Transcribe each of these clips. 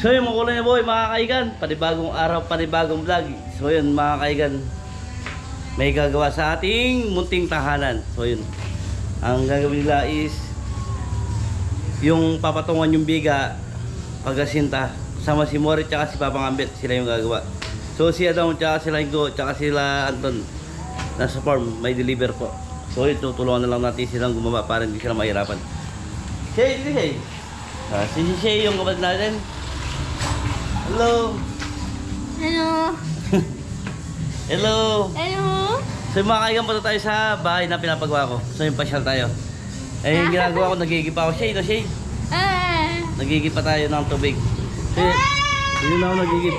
So yun mga kulay na boy, mga kaigan, panibagong araw, panibagong vlog. So yun mga kaigan, may gagawa sa ating munting tahanan. So yun, ang gagawin nila is yung papatungan yung biga pagasinta, sama si Mori tsaka si Papang Ambet, sila yung gagawa. So si Adam tsaka sila Ingo tsaka sila Anton nasa farm, may deliver po. So yun, tutulungan na lang natin silang gumawa para hindi sila mahirapan. Shay, dito Shay. Si Shay yung kapatid natin. Hello. Hello. Hello. Hello. So mga kaigan, punta tayo sa bahay na pinapagawa ko. So yung pasyal tayo. Eh yung ginagawa ko, nagigipa ako. Shay, no Shay? Nagigipa tayo ng tubig. So yun na ako nagigip.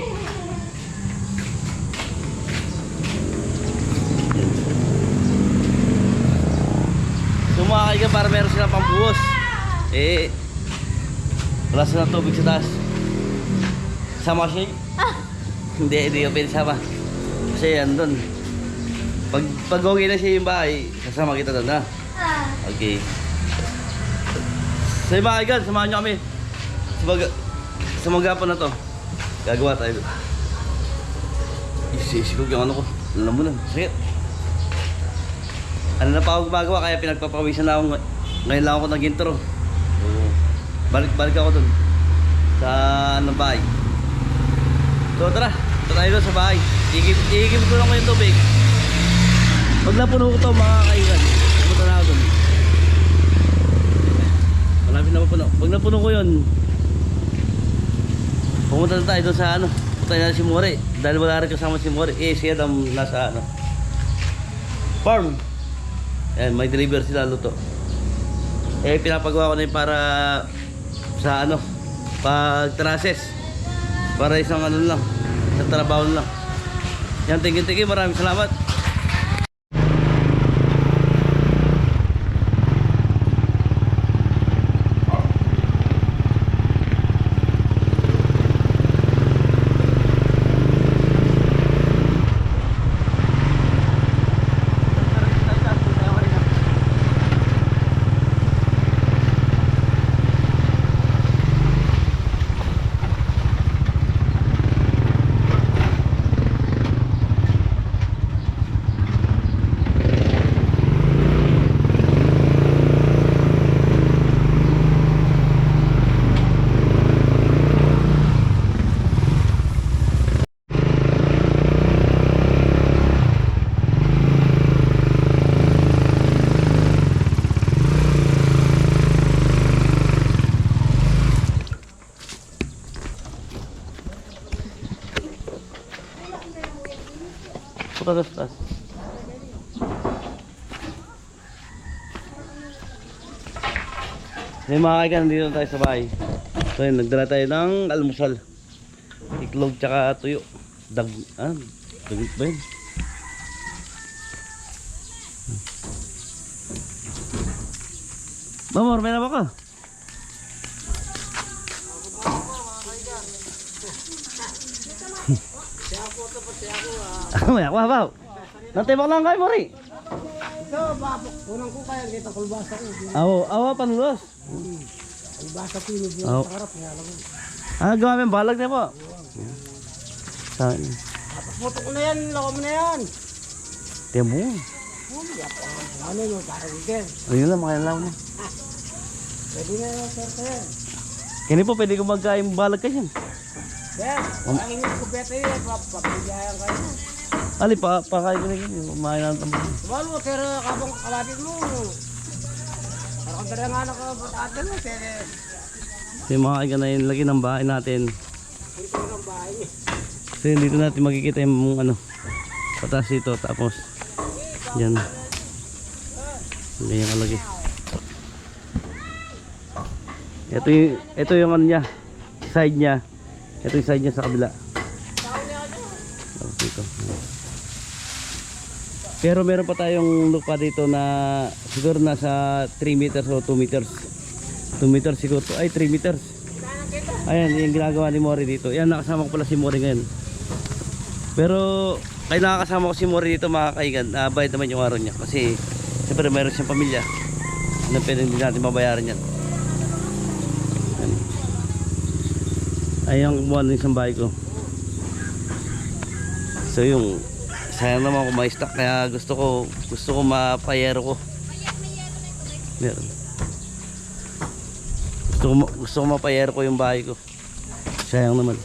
So mga kaigan, para meron silang pambuhos. Eh, wala silang tubig sa taas. Sama siya? Hindi ko pwede sama. Kasi yan doon. Pag okay na siya yung bahay, kasama kita doon ha. Okay. So yung mga kaigan, samahan nyo kami. Sa maghapon na to, gagawa tayo doon. Isisigog yung ano ko. Alam mo lang, sakit. Ano na pa ako gumagawa, kaya pinagpapawisan na ako. Ngayon lang ako nag-intro. So, balik ako doon. Sa anong bahay. So tara, punta tayo doon sa bahay. Iigib ko lang ko yung tubig. Pag napuno ko to mga kaigan, pumunta na ako doon. Malapit na mapuno. Pag napuno ko yun, pumunta na tayo doon sa ano. Punta na si Mori. Dahil wala rin kasama si Mori. Eh siya daw nasa ano, farm. Ayan, may deliver sila luto. Eh pinapagawa ko na yun para sa ano, pag traces. Para isang ano lang, isang trabaho lang. Yan, thank you, maraming salamat. Tas. Hey mga kaigan, nandito tayo sa bahay. So yun, nagdala tayo ng almusal. Iklog tsaka tuyo. Dagit ba yun? Mamor, may naman ka? May ako habaw. Natibak lang kayo, Mori. Ito, unang ko kaya kita kulbasa ko. Awa, panulos. Kulbasa pinod yung sa harap niya. Gawa may balag niya po. Saan? Tapos putok ko na yan, lako mo na yan. Tiyan mo. Ano yun, parang weekend. Ayun lang, mga law na. Pwede na yung sir. Kini po, pwede ko magkain balag ka yan. Yes, ang ingin ko bete yun, papabigayan kayo. Ali, pakain ko na yun. Kumain na ng tambay. Walo, sir, kabang kalapit mo. Parang kang talaga nga nakapatatin mo, sir. So yung mga kaigan na yun, lagi ng bahay natin. Ito yung bahay niya. So yun, dito natin makikita yung ano, patas dito, tapos yan. Hindi yung kalagi. Ito yung ano niya, side niya. Ito yung side niya sa kabila. Tapos dito. Pero meron pa tayong lupa dito na siguro nasa 3 meters o 2 meters. 2 meters siguro. Ay, 3 meters. Ayan, yung ginagawa ni Mori dito. Yan, nakasama ko pala si Mori ngayon. Pero, kaya nakakasama ko si Mori dito mga kaigan. Bayad naman yung araw niya. Kasi, siyempre meron siyang pamilya. Ano pwede hindi natin mabayaran yan. Ayan ang kumuha ng isang bahay ko. So yung sayang naman kung may stock, kaya gusto ko mapayero ko. Meron. Gusto ko mapayero ko yung bahay ko. Sayang naman.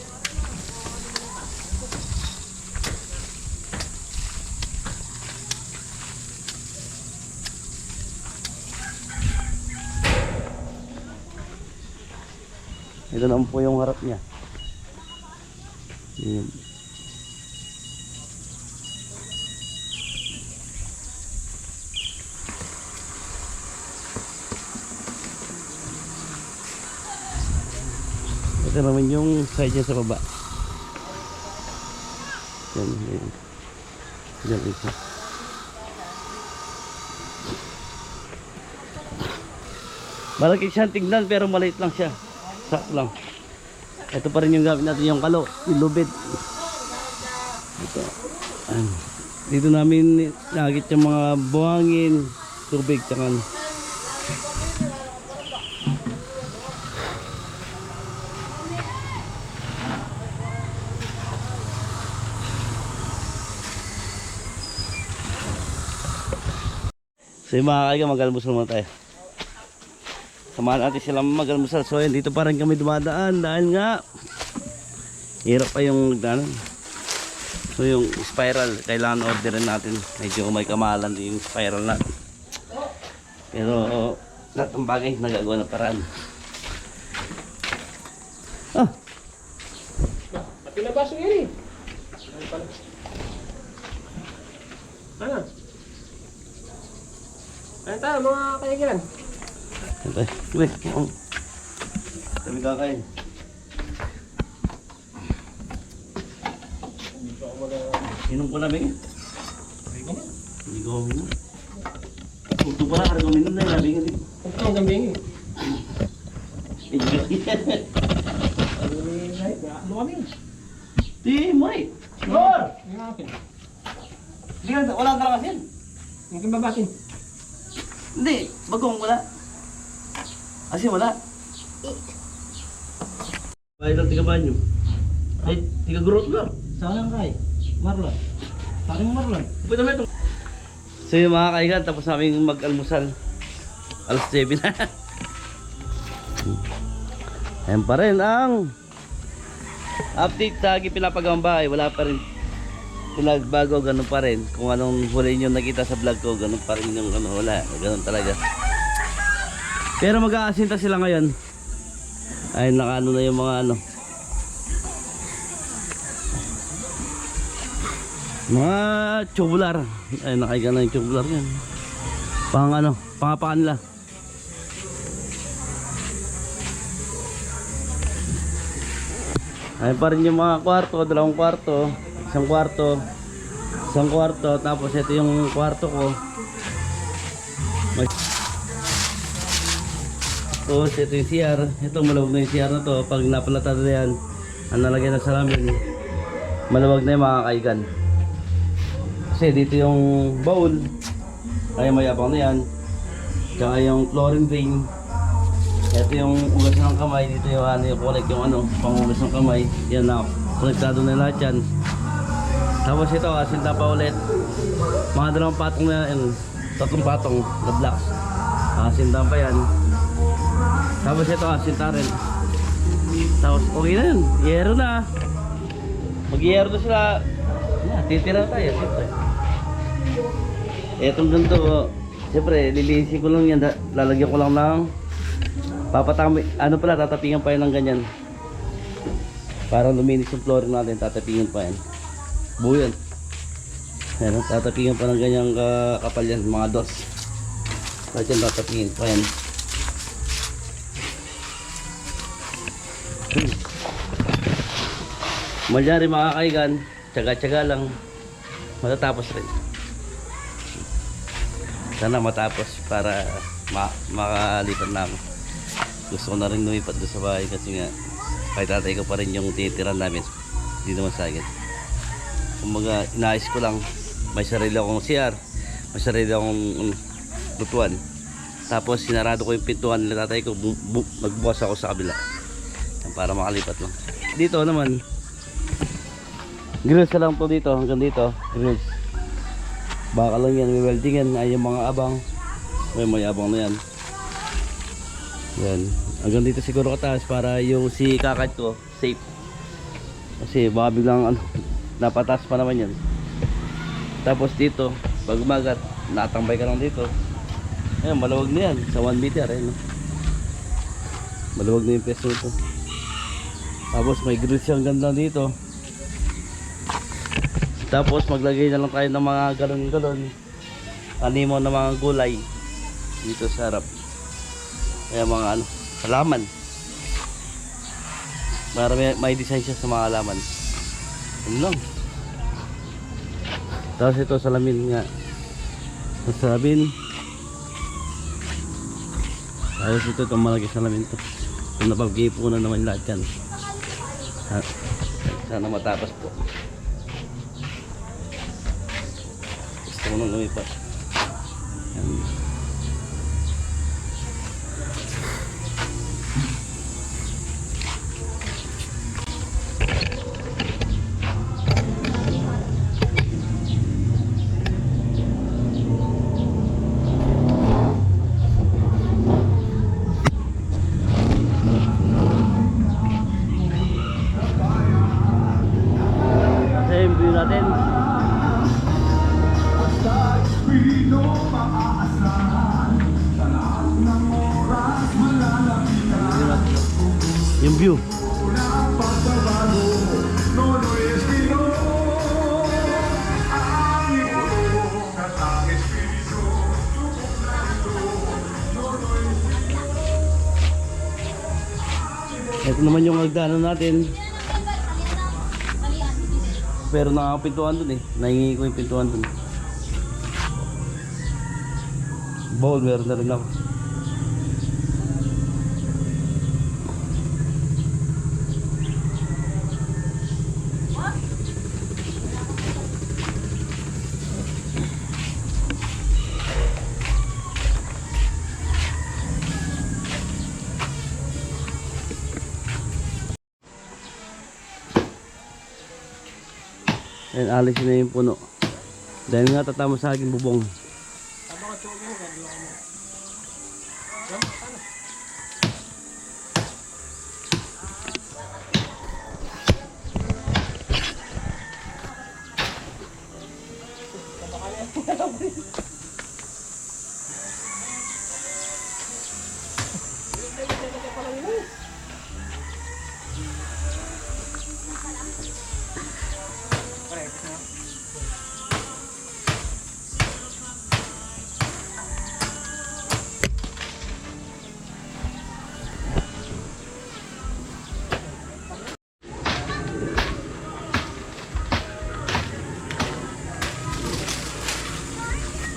Ito naman po yung harap niya. Yun. Ito naman yung side niya sa baba. Yan, yan. Yan isa. Malaki siyang tignan pero maliit lang siya. Sakto lang. Ito pa rin yung gamit natin, yung kalo, yung lubid. Ito. Dito namin nakikita yung mga buhangin, tubig, tsaka so yung mga kaiga, mag-almusal muna tayo. Samahan natin sila mag-almusal. So yan, dito pa rin kami dumadaan dahil nga hirap pa yung daanan. So yung spiral, kailangan orderin natin. Medyo may kamahalan din yung spiral natin. Pero lahat ng bagay nagagawa ng paraan. Ba't pinabaso yun eh? Ano? Ano tayo mga kaigilan? Siyempre, wait, kami kakain. Inom ko namin. Hindi ko uminom. Tuto pala, karang uminom na yung nabi nga din. Ito ang gambing eh. Ano kami? Di, Moy. Lord! Yung akin. Hindi ka, wala ka lang kasi yan. Yung kimbabatin. Hindi, bagong wala. Kasi wala. Bahay lang tiga banyo. Ay, tiga growth lang. Sayang kay. Marlon. Paring Marlon. Pwede naman ito. So yung mga kaigan, tapos namin mag-almusal. Alas 7 na. Ayan pa rin ang update sa aking pinapagawang bahay. Wala pa rin pinagbago, ganun pa rin. Kung anong huli nyo nakita sa vlog ko, ganun pa rin yung ano, wala. Ganun talaga. Pero mag-aasinta sila ngayon. Ay, nakaano na yung mga ano. Mga tubular. Ay, nakaiga na yung tubular yan. Pang ano, pangapakan nila. Ay pa rin yung mga kwarto, dalawang kwarto, isang kwarto, tapos ito yung kwarto ko. Tapos ito yung CR, ito malawag na yung CR na to. Pag napalata na yan, ang nalagyan ng salamin, malawag na yung mga kaigan. Kasi dito yung bowl, ay may abang na yan. Tsaka yung flooring drain. Ito yung ugas ng kamay, dito yung ano, yung connect yung ano, pangugas ng kamay. Yan na, konektado na lahat yan. Tapos ito, asinta pa ulit. Mga 2 patong na yan. 3 patong na blocks. Asinta pa yan. Tapos ito, asinta rin. Tapos okay na yun. Yero na. Mag-yero na sila. Titira tayo, siyempre. Etong ganito, siyempre, lilinisin ko lang yan. Lalagyan ko lang ng papatami. Ano pala, tatapingan pa yan ng ganyan. Para luminis yung flooring natin, tatapingan pa yan. Buo yan. Ayan, tatapingan pa ng ganyang kapal yan, mga dos. Kahit yan, tatapingan pa yan. Malyari mga kaigan, tsaga-tsaga lang, matatapos rin. Sana matapos para makalipat na ako. Gusto ko na rin lumipat doon sa bahay kasi nga kahit tatay ko pa rin yung titiran namin. Hindi naman sa akin. Kumbaga inaayos ko lang, may sarili akong CR, may sarili akong lutuan. Tapos sinarado ko yung pintuan nila tatay ko, magbukas ako sa kabila para makalipat lang. Dito naman grills na lang po dito, hanggang dito grills. Baka lang yan, may welding yan. Ay yung mga abang, may abang na yan. Yan, hanggang dito siguro kataas para yung si kakad ko safe. Kasi baka biglang napataas pa naman yan. Tapos dito, pag umagat, natambay ka lang dito. Ayan, maluwag na yan sa 1 meter. Ayan, no? Maluwag na yung peso ito. Tapos may grills yung ganda dito. Tapos maglagay na lang tayo ng mga galon-galon, kanimo na mga gulay dito sa harap. Kaya mga halaman. Para may design siya sa mga halaman. Yun lang. Tapos ito salamin nga. Salamin. Tapos ito itong malaki salamin to. Kung napag-ipunan naman lahat yan. Sana matapos po. Gusto ko nang lumipat. Yan. Same view natin. Yung view. Ito naman yung hagdanan natin. Pero nakakapintuan dun eh. Nahingi ko yung pintuan dun. Bowl, meron na rin ako. Ayan, alisin na yung puno. Dahil nga tatama sa aking bubong.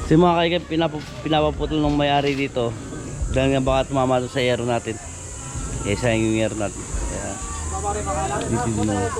So yung mga kaigan, pinapaputol ng may-ari dito dahil nga baka tumama sa air natin. Eh sayang yung air natin. Kaya dito din na.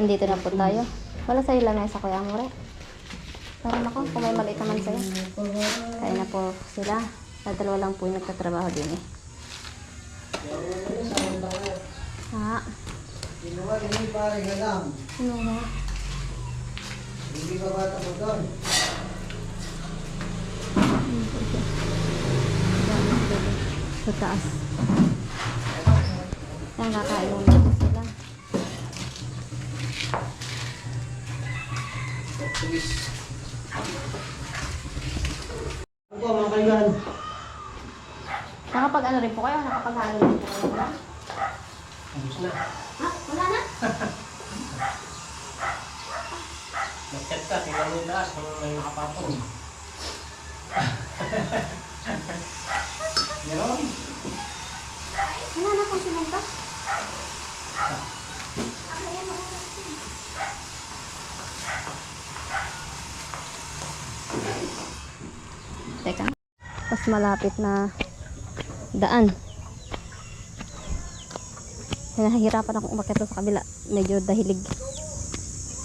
Nandito na po tayo. Wala sa'yo lamesa, Kuya Amore. Meron ako, kung may maliit naman sa'yo. Kaya na po sila. At dalawa lang po yung nagtatrabaho din eh. Ha? Sino ba? Hindi pare ka lang. Ano ba? Hindi ba bata mo doon? Sa taas. Yan, kakain muna po sila. Ako mga kaibigan. Nakapag ano rin po kayo? Nakapag-halo rin po kayo? Wala? Tapos na. Ha? Wala na? Mag-chat ka, tingnan mo yung taas kung may nakapatong. Meron? Wala na pong sinunta? Teka. Mas malapit na daan. Kaya nahihirapan akong umakyat doon sa kabila. Medyo dahilig.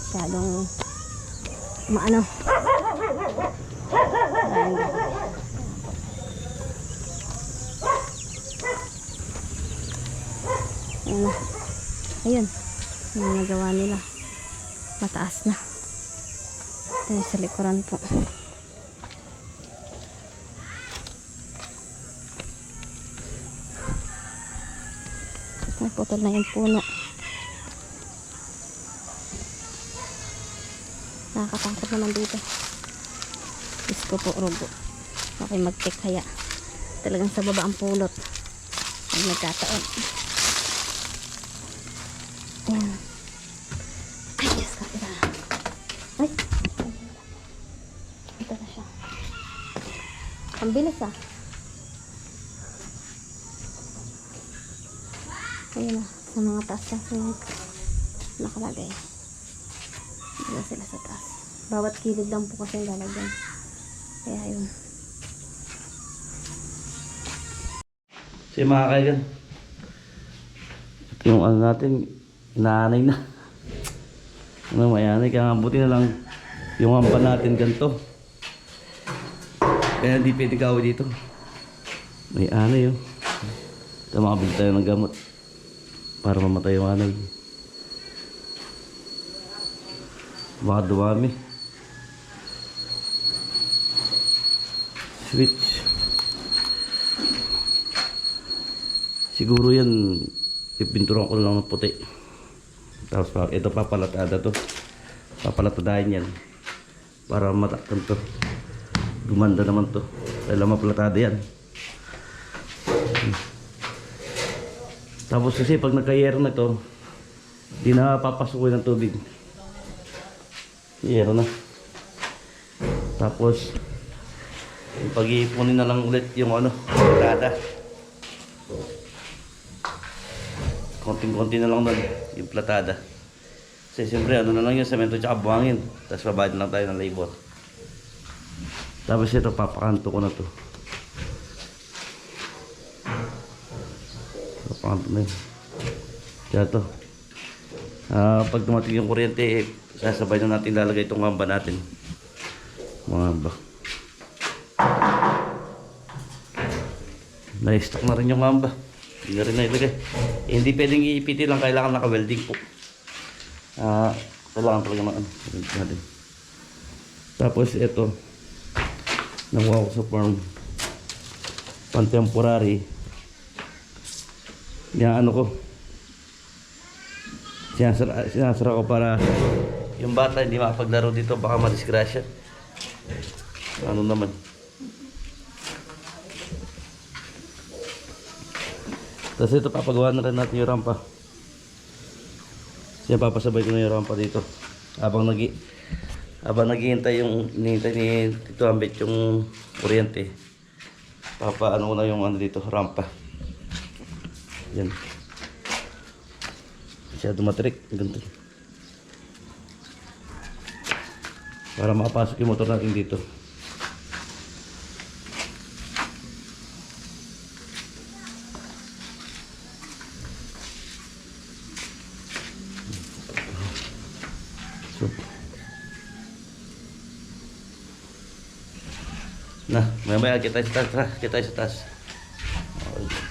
Masyadong maano. Ayan. Ayan na. Ayun. Yung nagawa nila. Mataas na. Ito sa likuran po. Putol na yung puno. Nakakatakot naman dito. Isko po, robo. Okay, mag-check kaya. Talagang sa baba ang pulot. Ay, nagkataon. Ayan. Ay, Diyos ka. Ito na. Ay. Ito na siya. Ang bilis ah. Ayun na, sa mga taas yung nakalagay. Dito sila sa taas. Bawat kilid lang po kasi yung lalagyan. Kaya yun. So yung mga kaigan, ito yung ano natin, inaanay na. Ano, mayanay, kaya nga buti na lang yung hampa natin ganito. Kaya hindi pwede kawi dito. May anay oh. Ito makabili tayo ng gamot para mamatay yung anay. Baka dumami. Switch. Siguro yan pipinturan ko lang ng puti. Tapos ito papalatada to. Papalatadahin yan para mataktan to. Gumanda naman to. Dahil mapalatada yan. Tapos kasi pag nagka-yero na to, di na papasukin ng tubig. Yero na. Tapos pag-iipunin na lang ulit yung ano, platada. Konting-konti na lang doon yung platada. Kasi siyempre ano na lang yung semento tsaka buhangin. Tapos babayad na lang tayo ng labor. Tapos ito papakanto ko na to. Papakanto na yun. Kaya to. Pag dumating yung kuryente, sasabay na natin lalagay itong hamba natin. Mga hamba. Na-stock na rin yung hamba. Hindi na rin nailagay. Hindi pwedeng iipiti lang, kailangan naka-welding po. Kailangan talaga na ano natin. Tapos ito, nakuha ko sa farm contemporary. Yan ano ko, sinasara ko para yung bata hindi makapaglaro dito, baka madisgrasya. Ano naman. Tapos ito papagawa na rin natin yung rampa. Siya papasabay ko na yung rampa dito. Habang naghihintay yung hinihintay ni Tito Ambit yung kuryente. Papaano ko na yung ano dito, rampa. Yan. Masyado matrik. Ganito. Para makapasok yung motor natin dito. Na, mamaya kita sa taas. Tara, kita sa taas. Okay.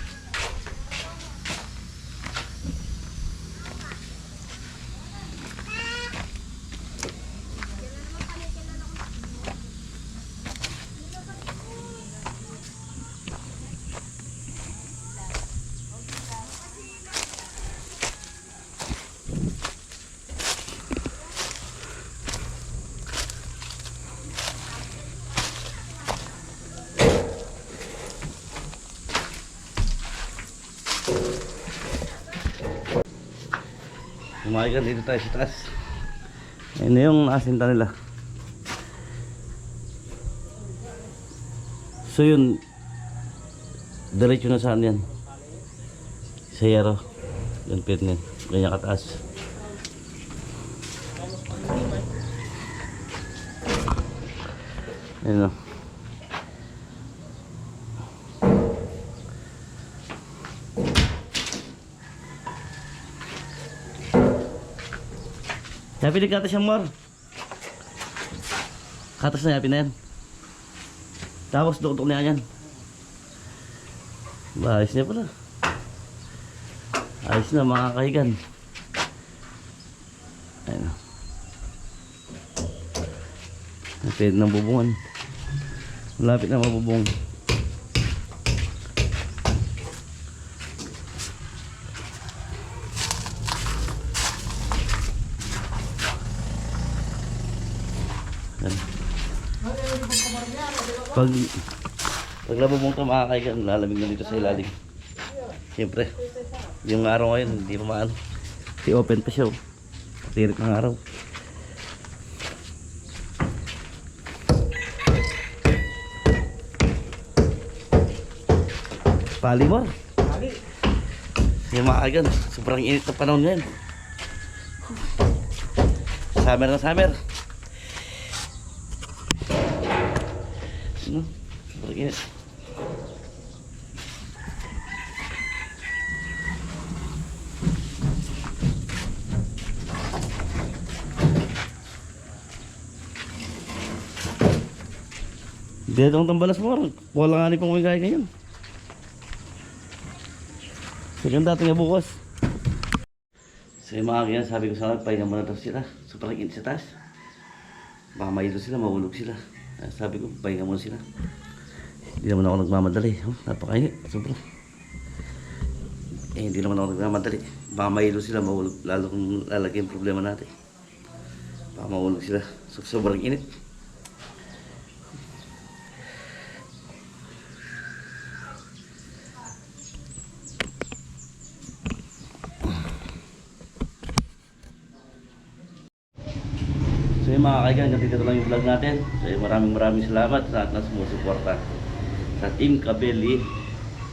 Kumain dito tayo sa taas. Ayun na yung asinta nila. So yun, diretso na saan yan? Sa Yaro. Yan pwede yan. Ganyan kataas. Ayun o. Happy din katas yung more. Katas na happy na yan. Tapos dukduk na yan. Ayos niya pala. Ayos na mga kahigan. Ayun. Pwede nang bubungan. Malapit na mabubung. Pag labubong ito makakaigan, lalamig na dito sa ilalim. Siyempre, yung araw ngayon hindi pa maano. I-open pa siya. Tirik ng araw. Pali mo. Pali. Yung makakaigan, sobrang init ng panahon ngayon. Summer na summer. No? Sobrang init. Dito ang tambalas mo. Wala nga ni pang umigay ngayon. Sige dating nga bukas. So yung mga ganyan, sabi ko sana pahinga muna daw sila. Sobrang init sa taas. Baka mailo sila, mahulog sila. Sabi ko, pahinga muna sila. Hindi naman ako nagmamadali. Oh, napakainit. Sobrang. Hindi naman ako nagmamadali. Baka mahilo sila, mahulog. Lalo kung lalagay yung problema natin. Baka mahulog sila. So, sobrang init. So yung mga kaigan, ganito lang yung vlog natin. So maraming salamat sa lahat na sumusuporta sa Team Kabeli.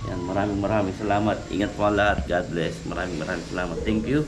Yan, maraming salamat. Ingat po ang lahat. God bless. Maraming salamat. Thank you.